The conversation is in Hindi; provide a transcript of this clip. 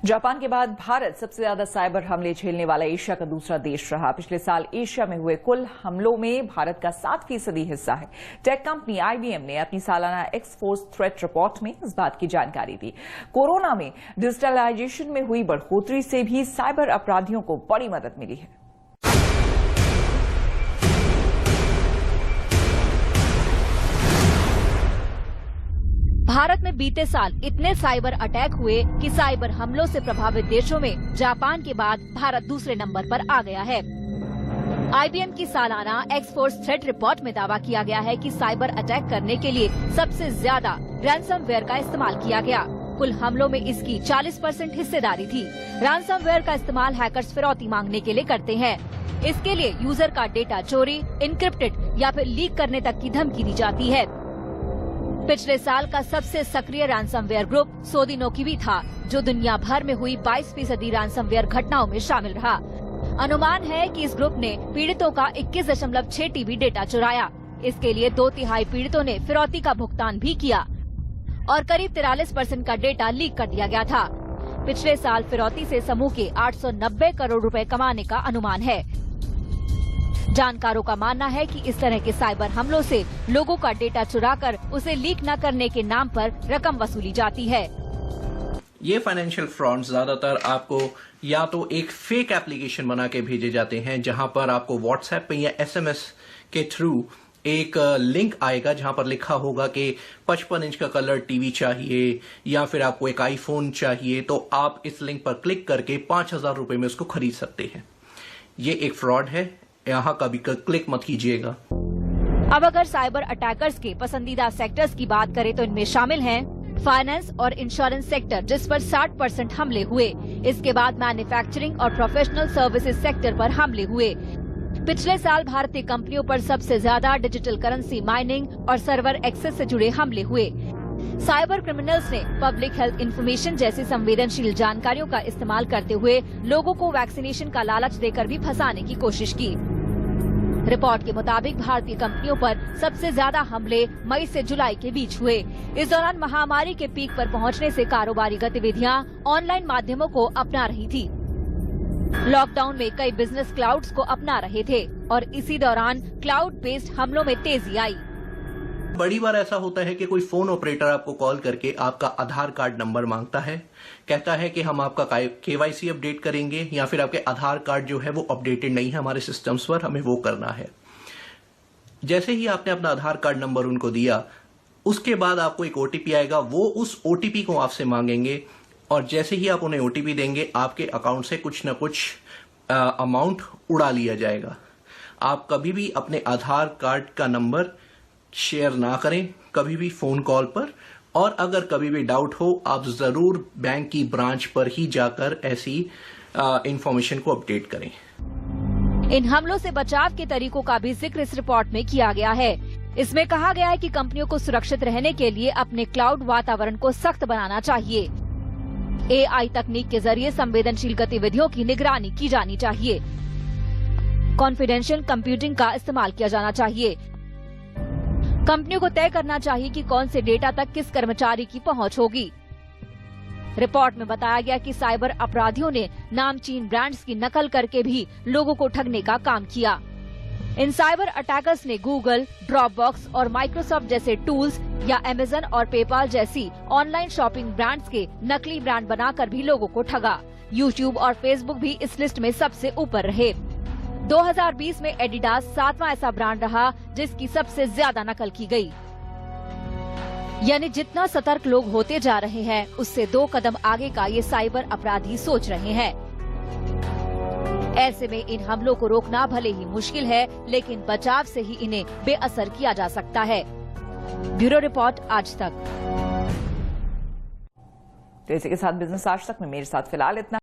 जापान के बाद भारत सबसे ज्यादा साइबर हमले झेलने वाला एशिया का दूसरा देश रहा। पिछले साल एशिया में हुए कुल हमलों में भारत का 7% हिस्सा है। टेक कंपनी IBM ने अपनी सालाना एक्सफोर्स थ्रेट रिपोर्ट में इस बात की जानकारी दी। कोरोना में डिजिटलाइजेशन में हुई बढ़ोतरी से भी साइबर अपराधियों को बड़ी मदद मिली है। भारत में बीते साल इतने साइबर अटैक हुए कि साइबर हमलों से प्रभावित देशों में जापान के बाद भारत दूसरे नंबर पर आ गया है। IBM की सालाना एक्सफोर्स थ्रेट रिपोर्ट में दावा किया गया है कि साइबर अटैक करने के लिए सबसे ज्यादा रैंसमवेयर का इस्तेमाल किया गया। कुल हमलों में इसकी 40% हिस्सेदारी थी। रैंसमवेयर का इस्तेमाल हैकर्स फिरौती मांगने के लिए करते हैं। इसके लिए यूजर का डेटा चोरी, इनक्रिप्टेड या फिर लीक करने तक की धमकी दी जाती है। पिछले साल का सबसे सक्रिय रैंसमवेयर ग्रुप सोदिनोकिवी था, जो दुनिया भर में हुई 22% रैंसमवेयर घटनाओं में शामिल रहा। अनुमान है कि इस ग्रुप ने पीड़ितों का 21.6 TB डेटा चुराया। इसके लिए 2/3 पीड़ितों ने फिरौती का भुगतान भी किया और करीब 43% का डेटा लीक कर दिया गया था। पिछले साल फिरौती से समूह के 890 करोड़ रुपए कमाने का अनुमान है। जानकारों का मानना है कि इस तरह के साइबर हमलों से लोगों का डेटा चुराकर उसे लीक न करने के नाम पर रकम वसूली जाती है। ये फाइनेंशियल फ्रॉड ज्यादातर आपको या तो एक फेक एप्लीकेशन बना के भेजे जाते हैं, जहां पर आपको व्हाट्सएप पे या SMS के थ्रू एक लिंक आएगा जहां पर लिखा होगा कि 55 इंच का कलर टीवी चाहिए या फिर आपको एक आईफोन चाहिए, तो आप इस लिंक पर क्लिक करके 5,000 रुपए में उसको खरीद सकते हैं। ये एक फ्रॉड है, यहाँ कभी क्लिक मत कीजिएगा। अब अगर साइबर अटैकर्स के पसंदीदा सेक्टर्स की बात करें तो इनमें शामिल हैं फाइनेंस और इंश्योरेंस सेक्टर, जिस पर 60% हमले हुए। इसके बाद मैन्युफैक्चरिंग और प्रोफेशनल सर्विसेज सेक्टर पर हमले हुए। पिछले साल भारतीय कंपनियों पर सबसे ज्यादा डिजिटल करेंसी माइनिंग और सर्वर एक्सेस से जुड़े हमले हुए। साइबर क्रिमिनल्स ने पब्लिक हेल्थ इंफॉर्मेशन जैसी संवेदनशील जानकारियों का इस्तेमाल करते हुए लोगों को वैक्सीनेशन का लालच देकर भी फंसाने की कोशिश की। रिपोर्ट के मुताबिक भारतीय कंपनियों पर सबसे ज्यादा हमले मई से जुलाई के बीच हुए। इस दौरान महामारी के पीक पर पहुंचने से कारोबारी गतिविधियां ऑनलाइन माध्यमों को अपना रही थी। लॉकडाउन में कई बिजनेस क्लाउड्स को अपना रहे थे और इसी दौरान क्लाउड बेस्ड हमलों में तेजी आई। बड़ी बार ऐसा होता है कि कोई फोन ऑपरेटर आपको कॉल करके आपका आधार कार्ड नंबर मांगता है, कहता है कि हम आपका KYC अपडेट करेंगे या फिर आपके आधार कार्ड जो है वो अपडेटेड नहीं है हमारे सिस्टम्स पर, हमें वो करना है। जैसे ही आपने अपना आधार कार्ड नंबर उनको दिया, उसके बाद आपको एक OTP आएगा। वो उस OTP को आपसे मांगेंगे और जैसे ही आप उन्हें OTP देंगे, आपके अकाउंट से कुछ न कुछ अमाउंट उड़ा लिया जाएगा। आप कभी भी अपने आधार कार्ड का नंबर शेयर ना करें कभी भी फोन कॉल पर, और अगर कभी भी डाउट हो आप जरूर बैंक की ब्रांच पर ही जाकर ऐसी इंफॉर्मेशन को अपडेट करें। इन हमलों से बचाव के तरीकों का भी जिक्र इस रिपोर्ट में किया गया है। इसमें कहा गया है कि कंपनियों को सुरक्षित रहने के लिए अपने क्लाउड वातावरण को सख्त बनाना चाहिए। AI तकनीक के जरिए संवेदनशील गतिविधियों की निगरानी की जानी चाहिए। कॉन्फिडेंशियल कंप्यूटिंग का इस्तेमाल किया जाना चाहिए। कंपनियों को तय करना चाहिए कि कौन से डेटा तक किस कर्मचारी की पहुंच होगी। रिपोर्ट में बताया गया कि साइबर अपराधियों ने नामचीन ब्रांड्स की नकल करके भी लोगों को ठगने का काम किया। इन साइबर अटैकर्स ने गूगल, ड्रॉपबॉक्स और माइक्रोसॉफ्ट जैसे टूल्स या Amazon और पेपाल जैसी ऑनलाइन शॉपिंग ब्रांड्स के नकली ब्रांड बनाकर भी लोगों को ठगा। YouTube और Facebook भी इस लिस्ट में सबसे ऊपर रहे। 2020 में एडिडास 7वां ऐसा ब्रांड रहा जिसकी सबसे ज्यादा नकल की गई। यानी जितना सतर्क लोग होते जा रहे हैं, उससे 2 कदम आगे का ये साइबर अपराधी सोच रहे हैं। ऐसे में इन हमलों को रोकना भले ही मुश्किल है, लेकिन बचाव से ही इन्हें बेअसर किया जा सकता है। ब्यूरो रिपोर्ट, आज तक। तो इसी के साथ बिजनेस आज तक में मेरे साथ फिलहाल इतना।